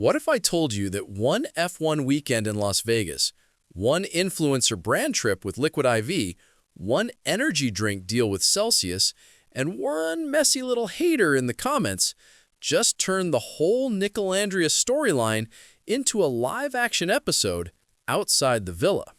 What if I told you that one F1 weekend in Las Vegas, one influencer brand trip with Liquid I.V, one energy drink deal with Celsius, and one messy little hater in the comments just turned the whole Nic Olandria storyline into a live-action episode outside the villa?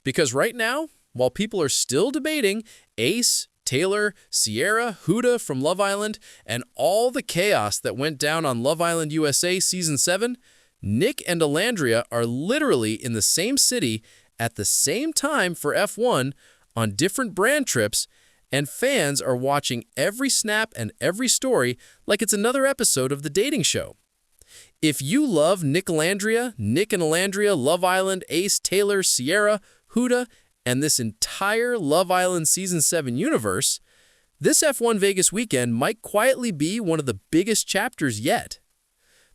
Because right now, while people are still debating Ace, Taylor, Sierra, Huda from Love Island, and all the chaos that went down on Love Island USA Season 7, Nic and Olandria are literally in the same city at the same time for F1 on different brand trips, and fans are watching every snap and every story like it's another episode of The Dating Show. If you love Nic Olandria, Nic and Olandria, Love Island, Ace, Taylor, Sierra, Huda, and this entire Love Island Season 7 universe, this F1 Vegas weekend might quietly be one of the biggest chapters yet.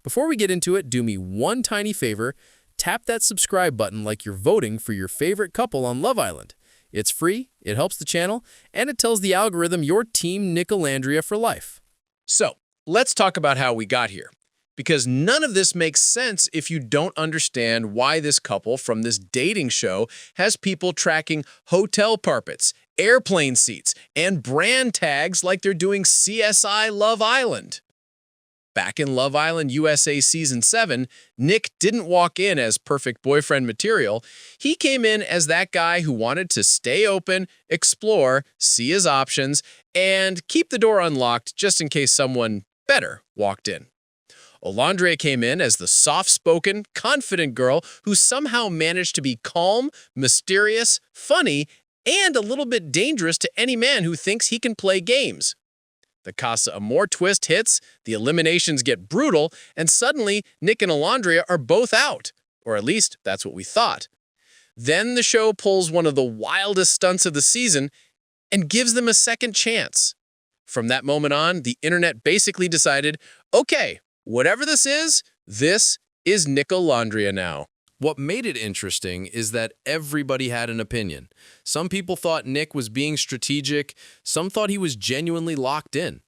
Before we get into it, do me one tiny favor, tap that subscribe button like you're voting for your favorite couple on Love Island. It's free, it helps the channel, and it tells the algorithm you're Team Nic Olandria for life. So, let's talk about how we got here. Because none of this makes sense if you don't understand why this couple from this dating show has people tracking hotel carpets, airplane seats, and brand tags like they're doing CSI Love Island. Back in Love Island USA Season 7, Nic didn't walk in as perfect boyfriend material. He came in as that guy who wanted to stay open, explore, see his options, and keep the door unlocked just in case someone better walked in. Olandria came in as the soft-spoken, confident girl who somehow managed to be calm, mysterious, funny, and a little bit dangerous to any man who thinks he can play games. The Casa Amor twist hits, the eliminations get brutal, and suddenly Nic and Olandria are both out. Or at least, that's what we thought. Then the show pulls one of the wildest stunts of the season and gives them a second chance. From that moment on, the internet basically decided, okay, whatever this is Nic Olandria now. What made it interesting is that everybody had an opinion. Some people thought Nic was being strategic, some thought he was genuinely locked in.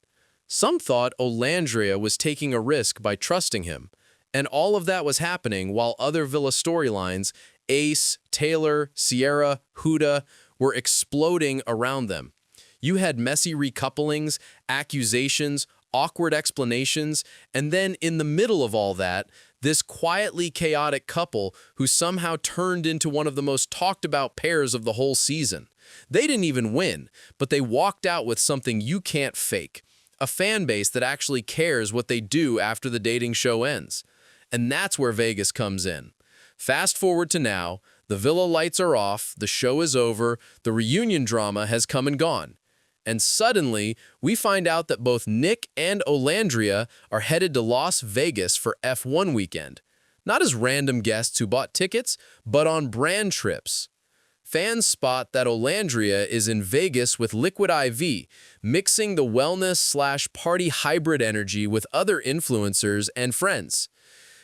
Some thought Olandria was taking a risk by trusting him. And all of that was happening while other villa storylines, Ace, Taylor, Sierra, Huda, were exploding around them. You had messy recouplings, accusations, awkward explanations, and then in the middle of all that, this quietly chaotic couple who somehow turned into one of the most talked about pairs of the whole season. They didn't even win, but they walked out with something you can't fake. A fan base that actually cares what they do after the dating show ends. And that's where Vegas comes in. Fast forward to now, the villa lights are off, the show is over, the reunion drama has come and gone. And suddenly, we find out that both Nic and Olandria are headed to Las Vegas for F1 weekend. Not as random guests who bought tickets, but on brand trips. Fans spot that Olandria is in Vegas with Liquid I.V, mixing the wellness/party hybrid energy with other influencers and friends.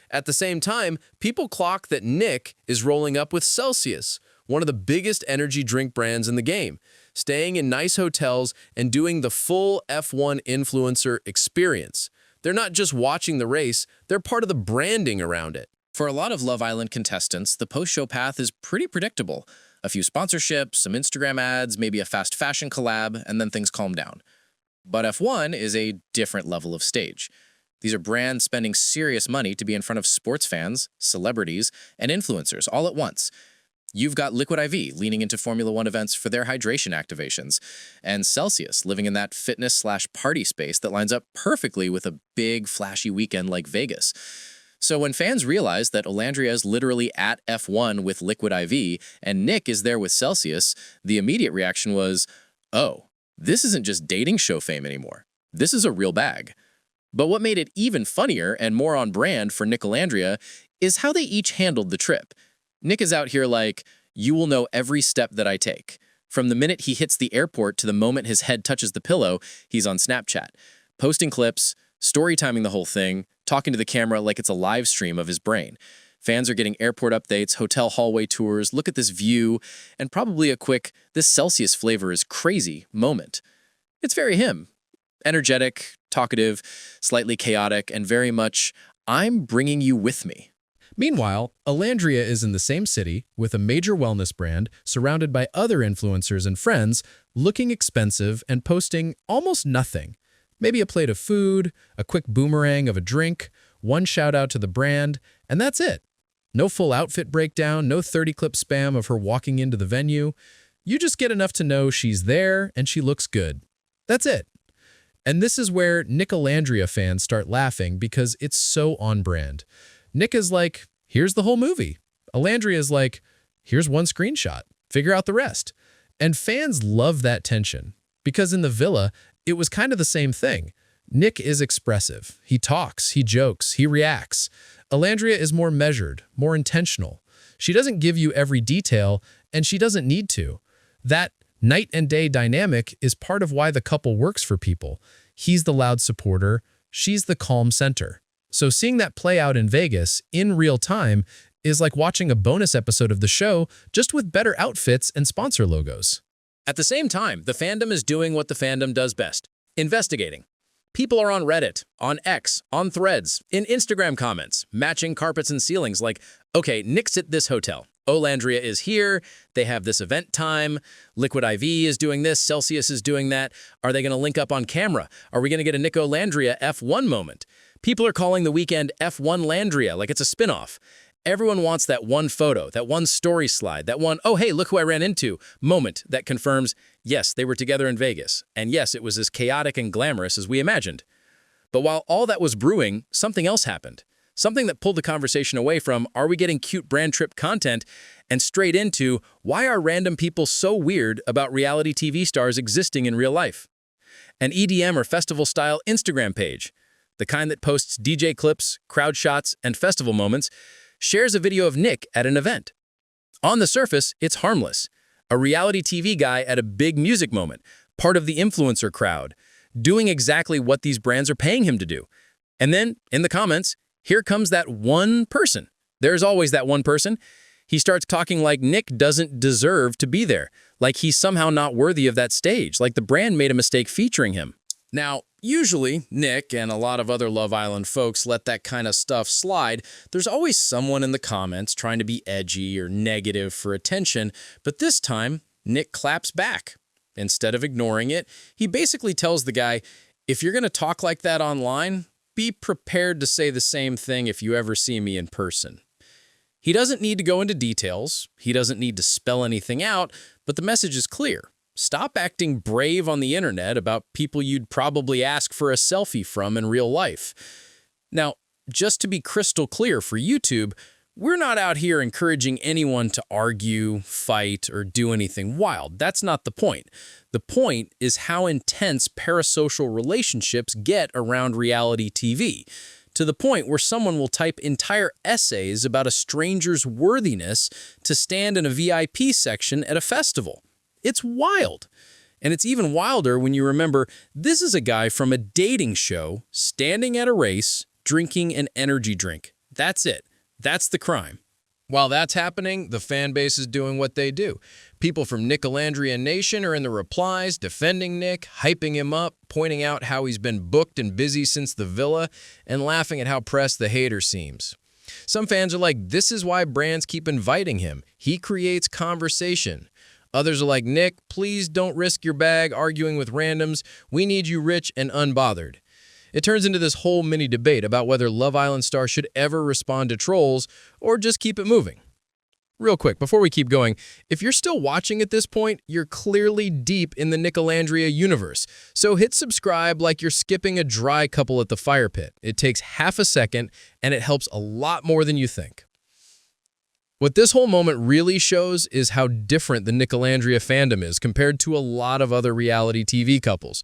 At the same time, people clock that Nic is rolling up with Celsius, one of the biggest energy drink brands in the game, staying in nice hotels and doing the full F1 influencer experience. They're not just watching the race, they're part of the branding around it. For a lot of Love Island contestants, the post-show path is pretty predictable. A few sponsorships, some Instagram ads, maybe a fast fashion collab, and then things calm down. But F1 is a different level of stage. These are brands spending serious money to be in front of sports fans, celebrities, and influencers all at once. You've got Liquid I.V leaning into Formula One events for their hydration activations, and Celsius living in that fitness/party space that lines up perfectly with a big, flashy weekend like Vegas. So when fans realize that Olandria is literally at F1 with Liquid I.V and Nic is there with Celsius, the immediate reaction was, oh, this isn't just dating show fame anymore. This is a real bag. But what made it even funnier and more on brand for Nic Olandria is how they each handled the trip. Nic is out here like, you will know every step that I take. From the minute he hits the airport to the moment his head touches the pillow, he's on Snapchat, posting clips, story timing the whole thing, talking to the camera like it's a live stream of his brain. Fans are getting airport updates, hotel hallway tours, look at this view, and probably a quick, this Celsius flavor is crazy moment. It's very him. Energetic, talkative, slightly chaotic, and very much, I'm bringing you with me. Meanwhile, Olandria is in the same city with a major wellness brand surrounded by other influencers and friends, looking expensive and posting almost nothing. Maybe a plate of food, a quick boomerang of a drink, one shout out to the brand, and that's it. No full outfit breakdown, no 30-clip spam of her walking into the venue. You just get enough to know she's there and she looks good. That's it. And this is where Nic Olandria fans start laughing because it's so on brand. Nic is like, here's the whole movie. Olandria is like, here's one screenshot. Figure out the rest. And fans love that tension because in the villa, it was kind of the same thing. Nic is expressive. He talks, he jokes, he reacts. Olandria is more measured, more intentional. She doesn't give you every detail, and she doesn't need to. That night and day dynamic is part of why the couple works for people. He's the loud supporter, she's the calm center. So seeing that play out in Vegas in real time is like watching a bonus episode of the show, just with better outfits and sponsor logos. At the same time, the fandom is doing what the fandom does best, investigating. People are on Reddit, on X, on Threads, in Instagram comments, matching carpets and ceilings like, okay, Nic's at this hotel. Olandria is here, they have this event time, Liquid I.V is doing this, Celsius is doing that. Are they going to link up on camera? Are we going to get a Nic Olandria F1 moment? People are calling the weekend F1 Landria like it's a spinoff. Everyone wants that one photo, that one story slide, that one, oh, hey, look who I ran into moment that confirms, yes, they were together in Vegas, and yes, it was as chaotic and glamorous as we imagined. But while all that was brewing, something else happened. Something that pulled the conversation away from, are we getting cute brand trip content, and straight into, why are random people so weird about reality TV stars existing in real life? An EDM or festival-style Instagram page, the kind that posts DJ clips, crowd shots, and festival moments, shares a video of Nic at an event. On the surface, it's harmless. A reality TV guy at a big music moment, part of the influencer crowd, doing exactly what these brands are paying him to do. And then, in the comments, here comes that one person. There's always that one person. He starts talking like Nic doesn't deserve to be there, like he's somehow not worthy of that stage, like the brand made a mistake featuring him. Now, usually, Nic and a lot of other Love Island folks let that kind of stuff slide. There's always someone in the comments trying to be edgy or negative for attention, but this time, Nic claps back. Instead of ignoring it, he basically tells the guy, if you're going to talk like that online, be prepared to say the same thing if you ever see me in person. He doesn't need to go into details, he doesn't need to spell anything out, but the message is clear. Stop acting brave on the internet about people you'd probably ask for a selfie from in real life. Now, just to be crystal clear for YouTube, we're not out here encouraging anyone to argue, fight, or do anything wild. That's not the point. The point is how intense parasocial relationships get around reality TV, to the point where someone will type entire essays about a stranger's worthiness to stand in a VIP section at a festival. It's wild. And it's even wilder when you remember this is a guy from a dating show standing at a race, drinking an energy drink. That's it. That's the crime. While that's happening, the fan base is doing what they do. People from Nicolandria Nation are in the replies, defending Nic, hyping him up, pointing out how he's been booked and busy since the villa, and laughing at how pressed the hater seems. Some fans are like, this is why brands keep inviting him. He creates conversation. Others are like, Nic, please don't risk your bag arguing with randoms. We need you rich and unbothered. It turns into this whole mini debate about whether Love Island stars should ever respond to trolls or just keep it moving. Real quick, before we keep going, if you're still watching at this point, you're clearly deep in the Nicolandria universe. So hit subscribe like you're skipping a dry couple at the fire pit. It takes half a second, and it helps a lot more than you think. What this whole moment really shows is how different the Nicolandria fandom is compared to a lot of other reality TV couples.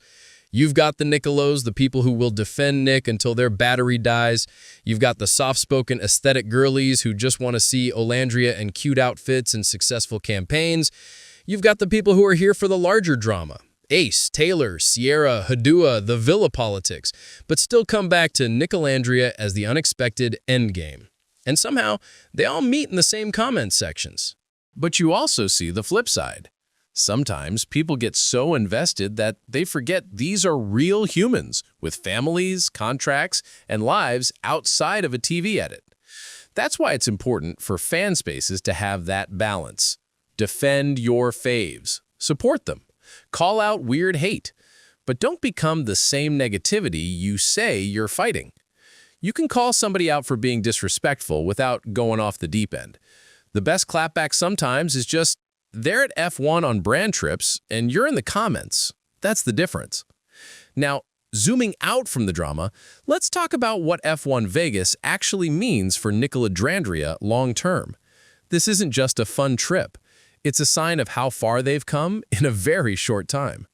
You've got the Nicolos, the people who will defend Nic until their battery dies. You've got the soft-spoken aesthetic girlies who just want to see Olandria in cute outfits and successful campaigns. You've got the people who are here for the larger drama. Ace, Taylor, Sierra, Hadua, the villa politics, but still come back to Nicolandria as the unexpected endgame. And somehow, they all meet in the same comment sections. But you also see the flip side. Sometimes people get so invested that they forget these are real humans with families, contracts, and lives outside of a TV edit. That's why it's important for fan spaces to have that balance. Defend your faves. Support them. Call out weird hate. But don't become the same negativity you say you're fighting. You can call somebody out for being disrespectful without going off the deep end. The best clapback sometimes is just, they're at F1 on brand trips, and you're in the comments. That's the difference. Now, zooming out from the drama, let's talk about what F1 Vegas actually means for Nicolandria long-term. This isn't just a fun trip. It's a sign of how far they've come in a very short time.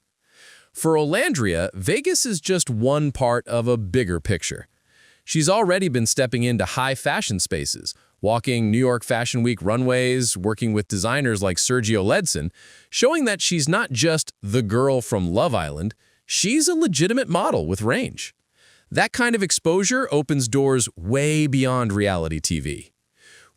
For Olandria, Vegas is just one part of a bigger picture. She's already been stepping into high fashion spaces, walking New York Fashion Week runways, working with designers like Sergio Ledson, showing that she's not just the girl from Love Island, she's a legitimate model with range. That kind of exposure opens doors way beyond reality TV.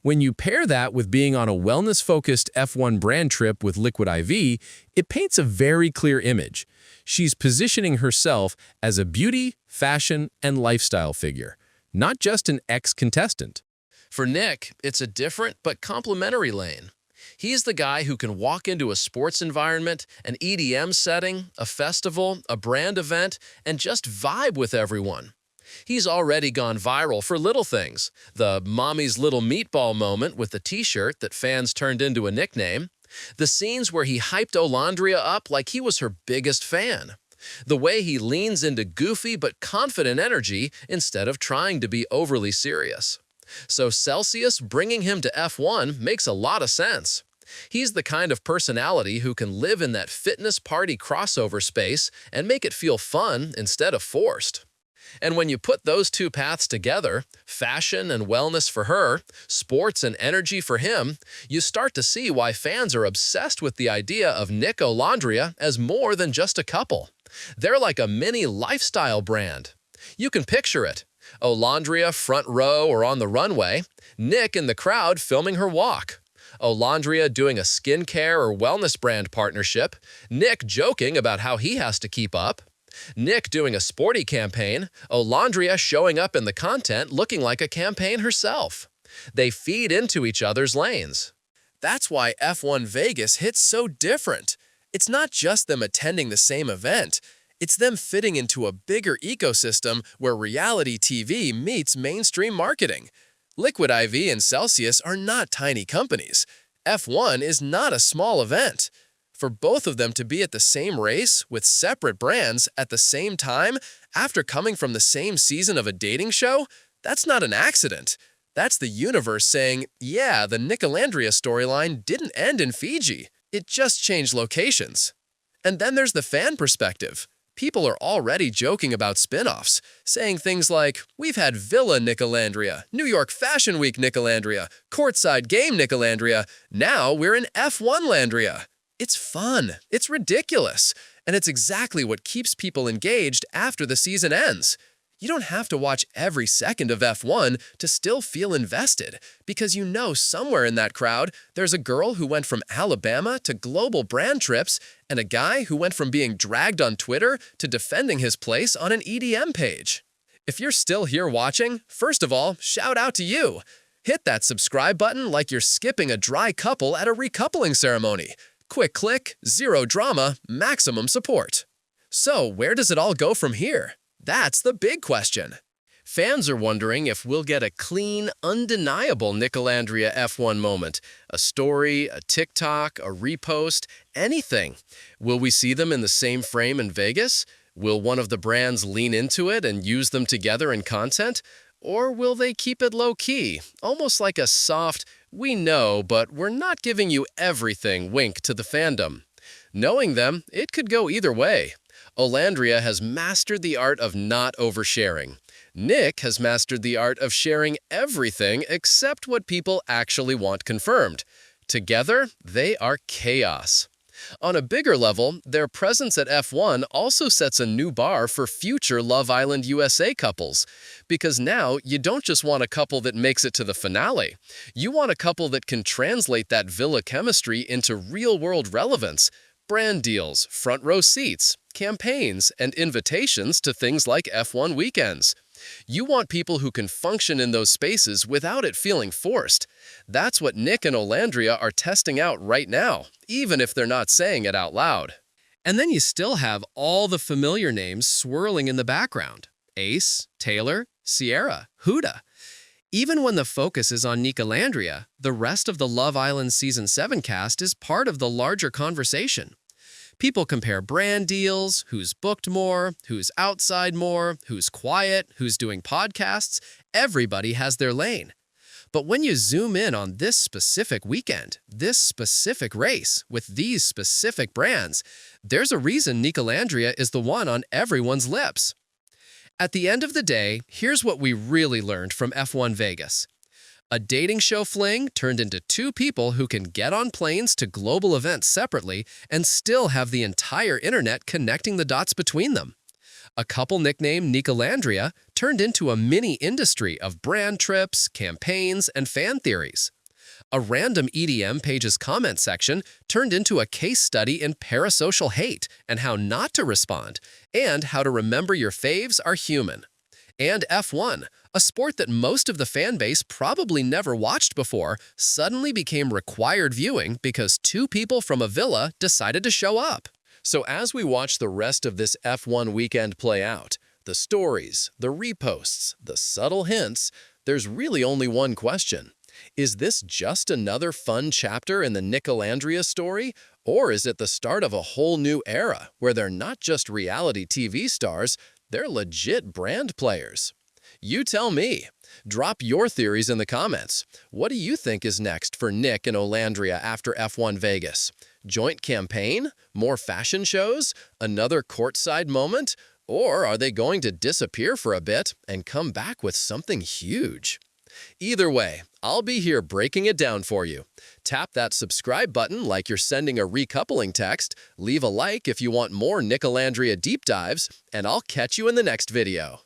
When you pair that with being on a wellness-focused F1 brand trip with Liquid I.V, it paints a very clear image. She's positioning herself as a beauty, fashion, and lifestyle figure, not just an ex-contestant. For Nic, it's a different but complementary lane. He's the guy who can walk into a sports environment, an EDM setting, a festival, a brand event, and just vibe with everyone. He's already gone viral for little things. The mommy's little meatball moment with the t-shirt that fans turned into a nickname. The scenes where he hyped Olandria up like he was her biggest fan. The way he leans into goofy but confident energy instead of trying to be overly serious. So Celsius bringing him to F1 makes a lot of sense. He's the kind of personality who can live in that fitness party crossover space and make it feel fun instead of forced. And when you put those two paths together, fashion and wellness for her, sports and energy for him, you start to see why fans are obsessed with the idea of Nic Olandria as more than just a couple. They're like a mini lifestyle brand. You can picture it. Olandria front row or on the runway, Nic in the crowd filming her walk. Olandria doing a skincare or wellness brand partnership, Nic joking about how he has to keep up. Nic doing a sporty campaign, Olandria showing up in the content looking like a campaign herself. They feed into each other's lanes. That's why F1 Vegas hits so different. It's not just them attending the same event. It's them fitting into a bigger ecosystem where reality TV meets mainstream marketing. Liquid I.V and Celsius are not tiny companies. F1 is not a small event. For both of them to be at the same race with separate brands at the same time after coming from the same season of a dating show, that's not an accident. That's the universe saying, yeah, the Nicolandria storyline didn't end in Fiji. It just changed locations. And then there's the fan perspective. People are already joking about spin-offs, saying things like, we've had Villa Nicolandria, New York Fashion Week Nicolandria, Courtside Game Nicolandria, now we're in F1 Landria. It's fun, it's ridiculous, and it's exactly what keeps people engaged after the season ends. You don't have to watch every second of F1 to still feel invested, because you know somewhere in that crowd there's a girl who went from Alabama to global brand trips and a guy who went from being dragged on Twitter to defending his place on an EDM page. If you're still here watching, first of all, shout out to you. Hit that subscribe button like you're skipping a dry couple at a recoupling ceremony. Quick click, zero drama, maximum support. So where does it all go from here? That's the big question. Fans are wondering if we'll get a clean, undeniable Nicolandria F1 moment. A story, a TikTok, a repost, anything. Will we see them in the same frame in Vegas? Will one of the brands lean into it and use them together in content? Or will they keep it low-key, almost like a soft, we know, but we're not giving you everything wink to the fandom? Knowing them, it could go either way. Olandria has mastered the art of not oversharing. Nic has mastered the art of sharing everything except what people actually want confirmed. Together, they are chaos. On a bigger level, their presence at F1 also sets a new bar for future Love Island USA couples. Because now, you don't just want a couple that makes it to the finale. You want a couple that can translate that villa chemistry into real-world relevance, Brand deals, front row seats, campaigns, and invitations to things like F1 weekends. You want people who can function in those spaces without it feeling forced. That's what Nic and Olandria are testing out right now, even if they're not saying it out loud. And then you still have all the familiar names swirling in the background. Ace, Taylor, Sierra, Huda. Even when the focus is on Nicolandria, the rest of the Love Island Season 7 cast is part of the larger conversation. People compare brand deals, who's booked more, who's outside more, who's quiet, who's doing podcasts. Everybody has their lane. But when you zoom in on this specific weekend, this specific race, with these specific brands, there's a reason Nicolandria is the one on everyone's lips. At the end of the day, here's what we really learned from F1 Vegas. A dating show fling turned into two people who can get on planes to global events separately and still have the entire internet connecting the dots between them. A couple nicknamed Nicolandria turned into a mini industry of brand trips, campaigns, and fan theories. A random EDM page's comment section turned into a case study in parasocial hate and how not to respond, and how to remember your faves are human. And F1, a sport that most of the fan base probably never watched before, suddenly became required viewing because two people from a villa decided to show up. So as we watch the rest of this F1 weekend play out, the stories, the reposts, the subtle hints, there's really only one question. Is this just another fun chapter in the Nicolandria story, or is it the start of a whole new era where they're not just reality TV stars, they're legit brand players? You tell me. Drop your theories in the comments. What do you think is next for Nic and Olandria after F1 Vegas? Joint campaign? More fashion shows? Another courtside moment? Or are they going to disappear for a bit and come back with something huge? Either way, I'll be here breaking it down for you. Tap that subscribe button like you're sending a recoupling text, leave a like if you want more Nicolandria deep dives, and I'll catch you in the next video.